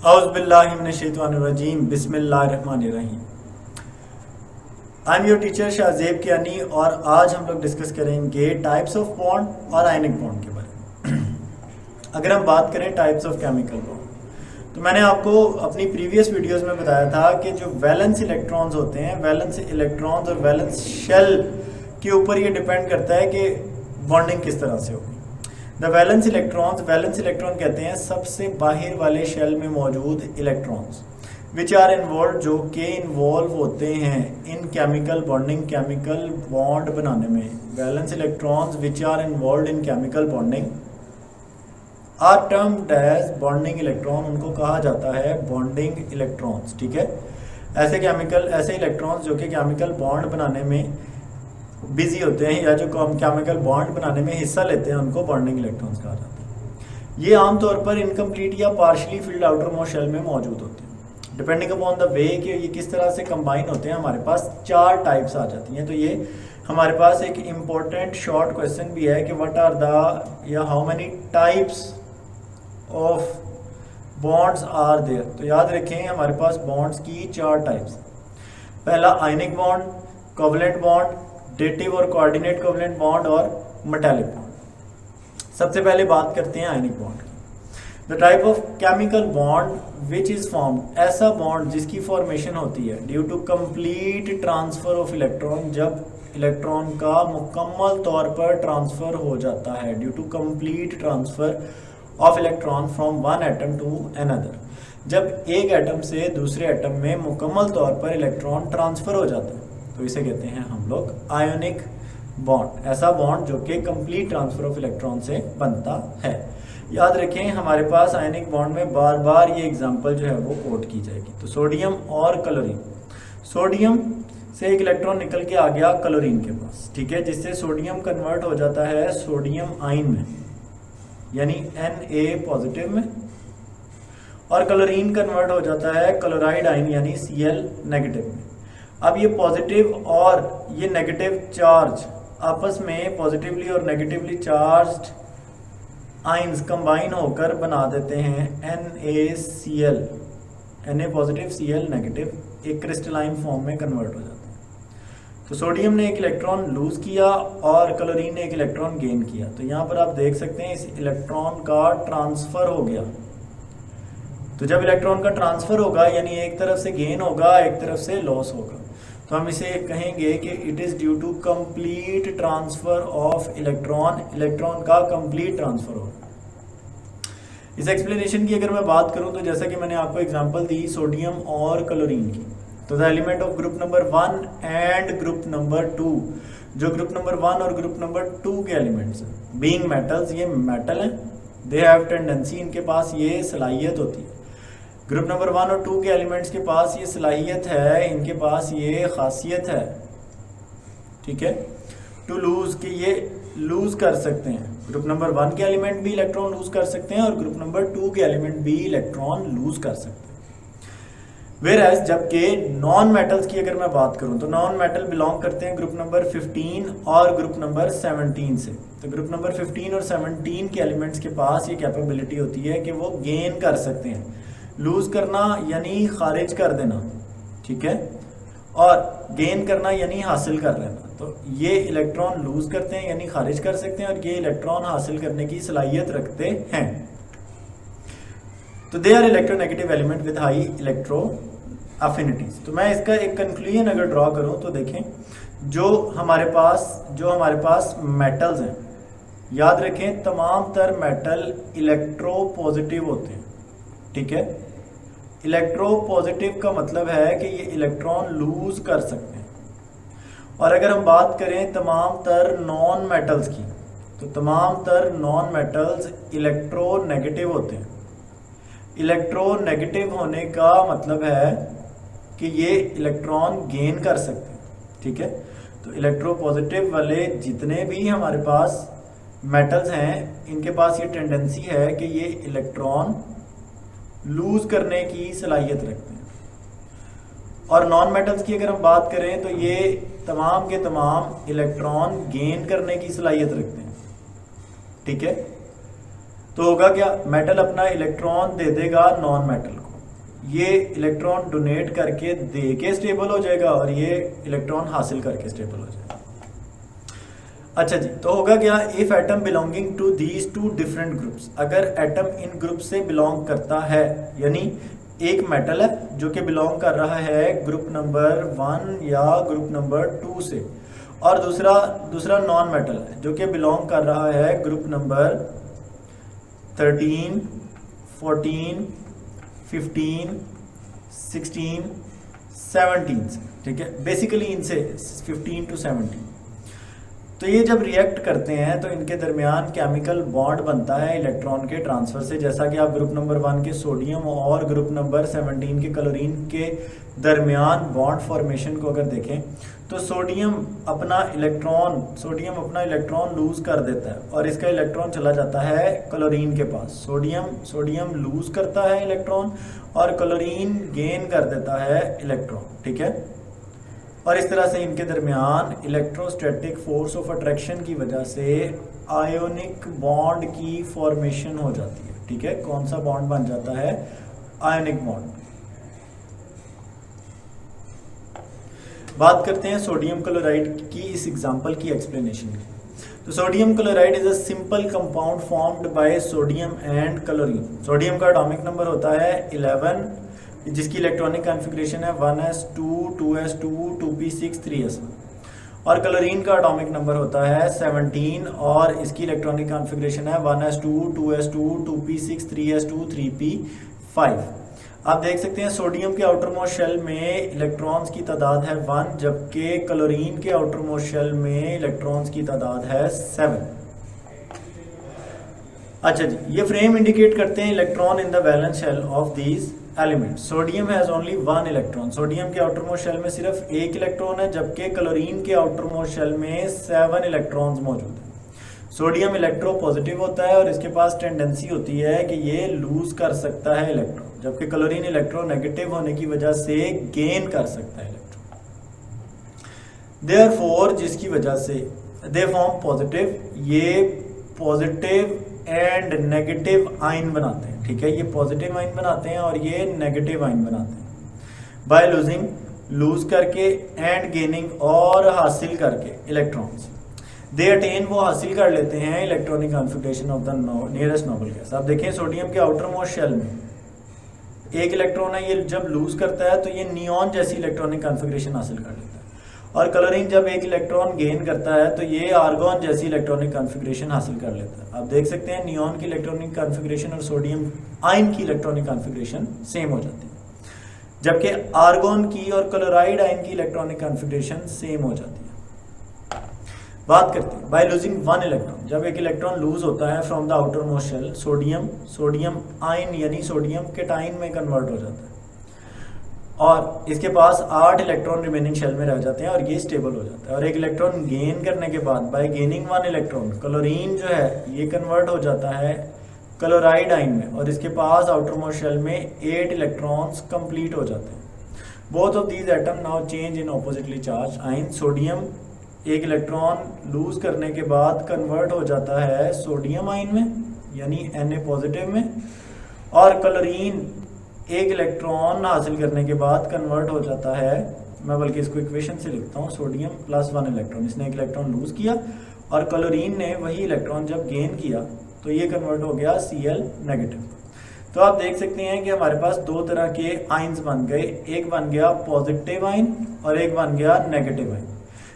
औज़ुबिल्लाहिमिनश्शैतानिर्रजीम बिस्मिल्लाहिर्रहमानिर्रहीम। I am your teacher Shahzeb Kiyani और आज हम लोग डिस्कस करेंगे टाइप्स ऑफ बॉन्ड और आयनिक बॉन्ड के बारे में। अगर हम बात करें टाइप्स ऑफ केमिकल बॉन्ड, तो मैंने आपको अपनी प्रीवियस वीडियोस में बताया था कि जो वैलेंस इलेक्ट्रॉन्स होते हैं, वैलेंस इलेक्ट्रॉन्स और वैलेंस शेल के ऊपर ये डिपेंड करता है कि बॉन्डिंग किस तरह से होगी। द वैलेंस इलेक्ट्रॉन कहते हैं सबसे बाहर वाले शेल में मौजूद इलेक्ट्रॉन्स विच आर इन्वॉल्व, जो कि इन्वॉल्व होते हैं in chemical bonding, chemical bond बनाने में। Valence electrons which are involve in chemical bonding are termed as bonding electron, उनको कहा जाता है बॉन्डिंग इलेक्ट्रॉन्स। ठीक है, ऐसे इलेक्ट्रॉन्स जो कि केमिकल बॉन्ड बनाने में बिजी होते हैं या जो केमिकल बॉन्ड बनाने में हिस्सा लेते हैं, उनको बॉन्डिंग इलेक्ट्रॉन्स कहा जाता है। ये आमतौर पर इनकम्प्लीट या partially filled outer most shell में मौजूद होते हैं। डिपेंडिंग अपॉन द वे कि ये किस तरह से कंबाइन होते हैं, हमारे पास 4 टाइप्स आ जाती हैं। तो ये हमारे पास एक इम्पोर्टेंट शॉर्ट क्वेश्चन भी है कि व्हाट आर द या how many types of bonds are there. तो याद रखें हमारे पास बॉन्ड्स की 4 टाइप्स। पहला ionic bond, covalent bond, dative और कोऑर्डिनेट कोवलेंट बॉन्ड और मेटालिक बॉन्ड। सबसे पहले बात करते हैं आयनिक बॉन्ड की। The type of chemical bond which is formed, ऐसा बॉन्ड जिसकी फॉर्मेशन होती है due to complete transfer of electron, जब इलेक्ट्रॉन का मुकम्मल तौर पर ट्रांसफर हो जाता है। Due to complete transfer of electron from one atom to another, जब एक एटम से दूसरे एटम में मुकम्मल तौर पर इलेक्ट्रॉन ट्रांसफर हो जाता है, तो इसे कहते हैं हम लोग आयोनिक बॉन्ड। ऐसा बॉन्ड जो कि कंप्लीट ट्रांसफर ऑफ इलेक्ट्रॉन से बनता है। याद रखें हमारे पास आयनिक बॉन्ड में बार बार ये एग्जांपल जो है वो कोट की जाएगी। तो सोडियम और क्लोरीन, सोडियम से एक इलेक्ट्रॉन निकल के आ गया क्लोरीन के पास, ठीक है, जिससे सोडियम कन्वर्ट हो जाता है सोडियम आयन में, यानी Na पॉजिटिव में, और क्लोरीन कन्वर्ट हो जाता है क्लोराइड आयन यानी Cl नेगेटिव में। अब ये पॉजिटिव और ये नेगेटिव चार्ज आपस में पॉजिटिवली और नेगेटिवली चार्ज्ड आयंस कंबाइन होकर बना देते हैं NaCl, Na positive Cl negative, एक क्रिस्टलाइन फॉर्म में कन्वर्ट हो जाते हैं। तो सोडियम ने एक इलेक्ट्रॉन लूज किया और क्लोरीन ने एक इलेक्ट्रॉन गेन किया। तो यहाँ पर आप देख सकते हैं इस इलेक्ट्रॉन का ट्रांसफर हो गया। तो जब इलेक्ट्रॉन का ट्रांसफर होगा यानी एक तरफ से गेन होगा, एक तरफ से लॉस होगा, तो हम इसे कहेंगे कि it is due to complete transfer of electron, electron का कंप्लीट ट्रांसफर होगा। इस एक्सप्लेनेशन की अगर मैं बात करूं तो जैसा कि मैंने आपको एग्जांपल दी सोडियम और क्लोरीन की, तो the element of group number 1 and group number 2, जो ग्रुप नंबर 1 और ग्रुप नंबर 2 के एलिमेंट्स हैं, बीइंग मेटल्स, ये मेटल हैं, दे हैव टेंडेंसी, इनके पास ये सलाहियत होती है। ग्रुप नंबर 1 और 2 के एलिमेंट्स के पास ये सलाहियत है, इनके पास ये खासियत है, ठीक है, टू लूज, कि ये लूज कर सकते हैं। ग्रुप नंबर 1 के एलिमेंट भी इलेक्ट्रॉन लूज कर सकते हैं और ग्रुप नंबर 2 के एलिमेंट भी इलेक्ट्रॉन लूज कर सकते हैं। वेयरएज जबकि नॉन मेटल्स की अगर मैं बात करूं तो नॉन मेटल बिलोंग करते हैं ग्रुप नंबर 15 और ग्रुप नंबर 17 से। तो ग्रुप नंबर 15 और 17 के एलिमेंट्स के पास ये कैपेबिलिटी होती है कि वो गेन कर सकते हैं, लूज करना यानी खारिज कर देना, ठीक है, और गेन करना यानी हासिल कर लेना। तो ये इलेक्ट्रॉन लूज करते हैं यानी खारिज कर सकते हैं और ये इलेक्ट्रॉन हासिल करने की सलाहियत रखते हैं। तो they are electronegative element with high electro affinities. तो मैं इसका एक कंक्लूजन अगर ड्रॉ करूं तो देखें जो हमारे पास मेटल्स हैं, याद रखें तमाम तर मेटल इलेक्ट्रो पॉजिटिव होते हैं, ठीक है। इलेक्ट्रो पॉजिटिव का मतलब है कि ये इलेक्ट्रॉन लूज कर सकते हैं। और अगर हम बात करें तमाम तर नॉन मेटल्स की, तो तमाम तर नॉन मेटल्स इलेक्ट्रो नेगेटिव होते हैं। इलेक्ट्रो नेगेटिव होने का मतलब है कि ये इलेक्ट्रॉन गेन कर सकते हैं, ठीक है। तो इलेक्ट्रो पॉजिटिव वाले जितने भी हमारे पास मेटल्स हैं, इनके पास ये टेंडेंसी है कि ये इलेक्ट्रॉन लूज करने की सलाहियत रखते हैं। और नॉन मेटल्स की अगर हम बात करें तो ये तमाम के तमाम इलेक्ट्रॉन गेन करने की सलाहियत रखते हैं, ठीक है। तो होगा क्या, मेटल अपना इलेक्ट्रॉन दे देगा नॉन मेटल को, ये इलेक्ट्रॉन डोनेट करके दे के स्टेबल हो जाएगा और ये इलेक्ट्रॉन हासिल करके स्टेबल हो जाएगा। अच्छा जी, तो होगा क्या, if atom belonging to these two different groups, अगर एटम इन ग्रुप से बिलोंग करता है, यानी एक मेटल है जो कि बिलोंग कर रहा है ग्रुप नंबर 1 या ग्रुप नंबर 2 से, और दूसरा नॉन मेटल है जो कि बिलोंग कर रहा है ग्रुप नंबर 13, 14, 15, 16, 17 से, ठीक है, बेसिकली इनसे 15 to 17। तो ये जब रिएक्ट करते हैं तो इनके दरमियान केमिकल बॉन्ड बनता है इलेक्ट्रॉन के ट्रांसफर से, जैसा कि आप ग्रुप नंबर 1 के सोडियम और ग्रुप नंबर 17 के क्लोरीन के दरमियान बॉन्ड फॉर्मेशन को अगर देखें तो सोडियम अपना इलेक्ट्रॉन लूज कर देता है और इसका इलेक्ट्रॉन चला जाता है क्लोरीन के पास। सोडियम लूज करता है इलेक्ट्रॉन और क्लोरीन गेन कर देता है इलेक्ट्रॉन, ठीक है। और इस तरह से इनके दरमियान इलेक्ट्रोस्टैटिक फोर्स ऑफ अट्रैक्शन की वजह से आयोनिक बॉन्ड की फॉर्मेशन हो जाती है, ठीक है। कौन सा बॉन्ड बन जाता है, आयोनिक बॉन्ड। बात करते हैं सोडियम क्लोराइड की इस एग्जांपल की एक्सप्लेनेशन की। तो sodium chloride is a simple compound formed by sodium and chlorine. Sodium का एटॉमिक नंबर होता है 11, जिसकी इलेक्ट्रॉनिक कॉन्फ़िगरेशन है 1s2, 2s2, 2p6, 3s1, और क्लोरीन का एटॉमिक नंबर होता है 17 और इसकी इलेक्ट्रॉनिक कॉन्फ़िगरेशन है 1s2, 2s2, 2p6, 3s2, 3p5। आप देख सकते हैं सोडियम के आउटर मोस्ट शेल में इलेक्ट्रॉन्स की तादाद है 1, जबकि क्लोरीन के आउटर मोस्ट शेल में इलेक्ट्रॉन्स की तादाद है 7। अच्छा जी, ये फ्रेम इंडिकेट करते हैं electron in the valence shell of these element. Sodium has only 1 electron. Sodium के आउटर मोस्ट शेल में सिर्फ 1 इलेक्ट्रॉन है, जबकि क्लोरीन के आउटर मोस्ट शेल में 7 इलेक्ट्रॉन्स मौजूद हैं। सोडियम इलेक्ट्रो पॉजिटिव होता है और इसके पास टेंडेंसी होती है कि ये लूज कर सकता है इलेक्ट्रॉन, जबकि क्लोरीन इलेक्ट्रो नेगेटिव होने की वजह से गेन कर सकता है इलेक्ट्रॉन। देयरफॉर जिसकी वजह से दे फॉर्म पॉजिटिव, ये पॉजिटिव एंड नेगेटिव आयन बनाते हैं, ठीक है। ये पॉजिटिव आयन बनाते हैं और ये नेगेटिव आयन बनाते हैं बाय लूज करके एंड गेनिंग और हासिल करके इलेक्ट्रॉन्स। दे अटेन, वो हासिल कर लेते हैं electronic configuration of the nearest noble gas. आप देखें सोडियम के आउटर मोस्ट शेल में 1 इलेक्ट्रॉन है, ये जब लूज करता है तो ये नियॉन जैसी इलेक्ट्रॉनिक कॉन्फ़िगरेशन हासिल कर लेता है, और क्लोरीन जब 1 इलेक्ट्रॉन गेन करता है तो ये आर्गॉन जैसी इलेक्ट्रॉनिक कॉन्फ़िगरेशन हासिल कर लेता है। आप देख सकते हैं नियॉन की इलेक्ट्रॉनिक कॉन्फ़िगरेशन और सोडियम आयन की इलेक्ट्रॉनिक कॉन्फ़िगरेशन सेम हो जाती है, जबकि आर्गॉन की और क्लोराइड आयन की इलेक्ट्रॉनिक कॉन्फ़िगरेशन सेम हो जाती है। बात करते हैं बाय लूजिंग 1 इलेक्ट्रॉन। जब 1 इलेक्ट्रॉन लूज होता है from the outer most shell, sodium ion यानी सोडियम केटाइन में कन्वर्ट हो जाता है और इसके पास 8 इलेक्ट्रॉन रिमेनिंग शेल में रह जाते हैं और ये स्टेबल हो जाता है। और 1 इलेक्ट्रॉन गेन करने के बाद बाय गेनिंग 1 इलेक्ट्रॉन, क्लोरीन जो है ये कन्वर्ट हो जाता है क्लोराइड आयन में और इसके पास आउटर मोस्ट शेल में 8 इलेक्ट्रॉन्स कंप्लीट हो जाते हैं। Both of these atom now change in oppositely charge ion. Sodium 1 electron lose करने के बाद कन्वर्ट हो जाता है सोडियम आयन में यानी Na पॉजिटिव में, और क्लोरीन 1 इलेक्ट्रॉन हासिल करने के बाद कन्वर्ट हो जाता है, मैं बल्कि इसको इक्वेशन से लिखता हूँ, सोडियम प्लस 1 इलेक्ट्रॉन। इसने 1 इलेक्ट्रॉन लूज किया और क्लोरीन ने वही इलेक्ट्रॉन जब गेन किया तो ये कन्वर्ट हो गया Cl नेगेटिव। तो आप देख सकते हैं कि हमारे पास 2 तरह के आयन्स बन गए, एक बन गया पॉजिटिव आयन और एक बन गया नेगेटिव आयन।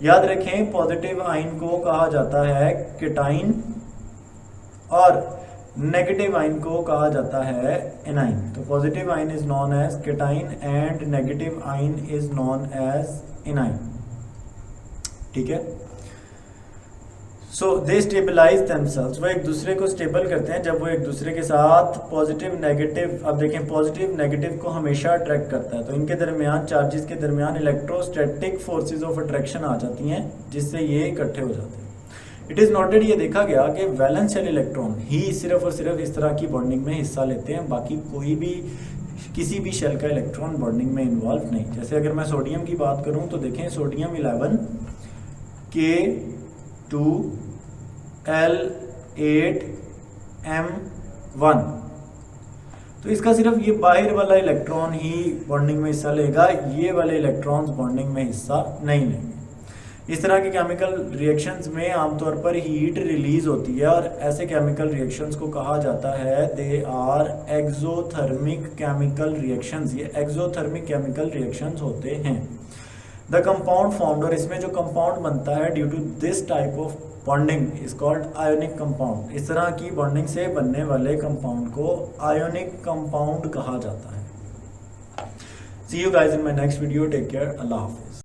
याद रखें पॉजिटिव आयन को कहा जाता है केटाइन और नेगेटिव आयन को कहा जाता है एनाइन। तो positive ion is known as cation and negative ion is known as anion, ठीक है। सो दे स्टेबलाइज देमसेल्व्स, वो एक दूसरे को स्टेबल करते हैं जब वो एक दूसरे के साथ पॉजिटिव नेगेटिव, अब देखें पॉजिटिव नेगेटिव को हमेशा अट्रैक्ट करता है, तो इनके दरमियान चार्जेस के दरमियान इलेक्ट्रोस्टैटिक फोर्सेस ऑफ अट्रैक्शन आ जाती हैं जिससे ये इकट्ठे हो जाते हैं। इट इज़ नोटेड, ये देखा गया कि वैलेंस शेल इलेक्ट्रॉन ही सिर्फ और सिर्फ इस तरह की बॉन्डिंग में हिस्सा लेते हैं, बाकी कोई भी किसी भी शेल का इलेक्ट्रॉन बॉन्डिंग में इन्वॉल्व नहीं। जैसे अगर मैं सोडियम की बात करूँ तो देखें सोडियम 11 K2 L8 M1, तो इसका सिर्फ ये बाहर वाला इलेक्ट्रॉन ही बॉन्डिंग में हिस्सा लेगा, ये वाले इलेक्ट्रॉन्स बॉन्डिंग में हिस्सा नहीं लेंगे। इस तरह के केमिकल रिएक्शंस में आमतौर पर हीट रिलीज होती है और ऐसे केमिकल रिएक्शंस को कहा जाता है they are exothermic chemical reactions. ये एक्सोथर्मिक केमिकल रिएक्शंस होते हैं। द कंपाउंड फॉर्म्ड, और इसमें जो कंपाउंड बनता है due to this type of bonding is called ionic compound. इस तरह की बॉन्डिंग से बनने वाले कंपाउंड को आयोनिक कंपाउंड कहा जाता है। See you guys in my next video, take care, अल्लाह हाफिज़।